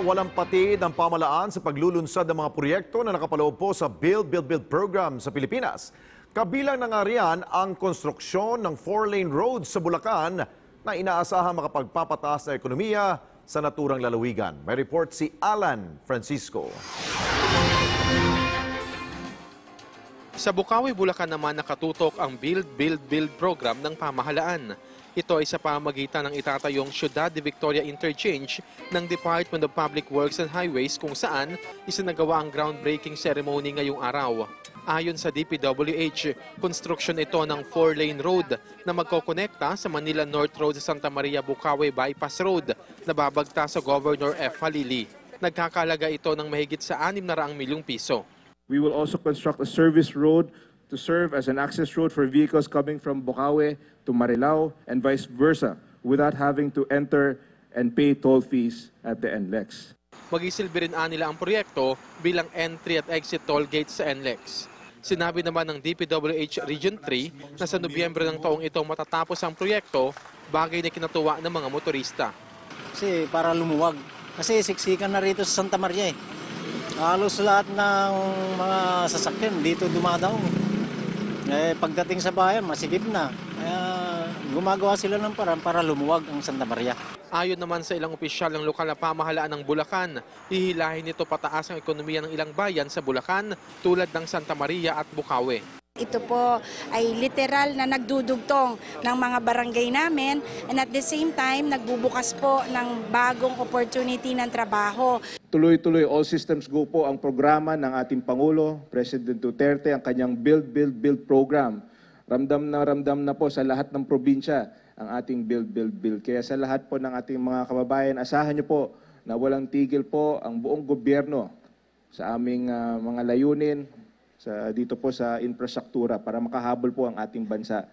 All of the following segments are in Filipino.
Walang patid ang pamahalaan sa paglulunsad ng mga proyekto na nakapaloob po sa Build program sa Pilipinas. Kabilang na nga riyan ang konstruksyon ng 4-lane road sa Bulacan na inaasahang makapagpapataas ng ekonomiya sa naturang lalawigan. May report si Alan Francisco. Sa Bukawi, Bulacan naman nakatutok ang Build program ng pamahalaan. Ito ay sa pamamagitan ng itatayong Ciudad de Victoria Interchange ng Department of Public Works and Highways kung saan isinagawa ang groundbreaking ceremony ngayong araw. Ayon sa DPWH, construction ito ng 4-lane road na magkokonekta sa Manila North Road sa Santa Maria Bukawi Bypass Road na babagta sa Governor F. Halili. Nagkakalaga ito ng mahigit sa 600 milyong piso. We will also construct a service road to serve as an access road for vehicles coming from Bukawi to Marilao and vice versa without having to enter and pay toll fees at the NLEX. Magisilbi rin nila ang proyekto bilang entry at exit toll gates sa NLEX. Sinabi naman ng DPWH Region 3 na sa Nobyembre ng taong ito matatapos ang proyekto, bagay na kinatuwa ng mga motorista. Kasi para lumuwag. Kasi siksikan na rito sa Santa Maria eh. Halos lahat ng mga sasakyan dito dumadaong. Pagdating sa bayan, masikip na. Kaya gumagawa sila ng paraan para lumuwag ang Santa Maria. Ayon naman sa ilang opisyal ng lokal na pamahalaan ng Bulacan, hihilahin nito pataas ang ekonomiya ng ilang bayan sa Bulacan tulad ng Santa Maria at Bukawi. Ito po ay literal na nagdudugtong ng mga barangay namin and at the same time nagbubukas po ng bagong opportunity ng trabaho. Tuloy-tuloy all systems go po ang programa ng ating Pangulo, President Duterte, ang kanyang Build program. Ramdam na po sa lahat ng probinsya ang ating Build. Kaya sa lahat po ng ating mga kababayan, asahan niyo po na walang tigil po ang buong gobyerno sa aming mga layunin, dito po sa infrastruktura para makahabol po ang ating bansa.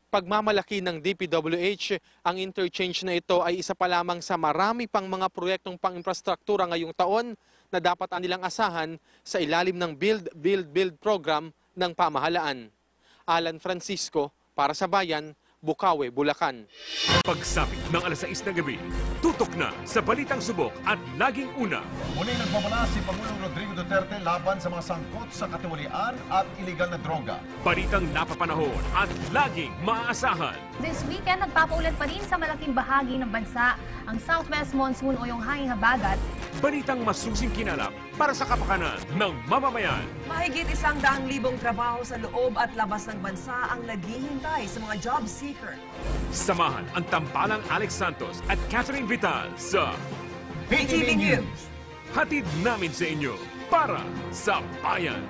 Pagmamalaki ng DPWH, ang interchange na ito ay isa pa lamang sa marami pang mga proyektong pang-infrastruktura ngayong taon na dapat nilang asahan sa ilalim ng Build program ng pamahalaan. Alan Francisco, para sa Bayan, Bukawi, Bulacan. Pagsapit ng alas 6 ng gabi, tutok na sa Balitang Subok at Laging Una. Muli nagbabala si Pangulong Rodrigo Duterte laban sa mga sangkot sa katiwalian at iligal na droga. Balitang napapanahon at laging maaasahan. This weekend, nagpapaulan pa rin sa malaking bahagi ng bansa ang Southwest Monsoon o yung hanging habagat. Balitang masusing kinalap para sa kapakanan ng mamamayan. Mahigit 100,000 trabaho sa loob at labas ng bansa ang naghihintay sa mga job seeker. Samahan ang tampalang Alex Santos at Catherine Vital sa PTV News. Hatid namin sa inyo para sa bayan.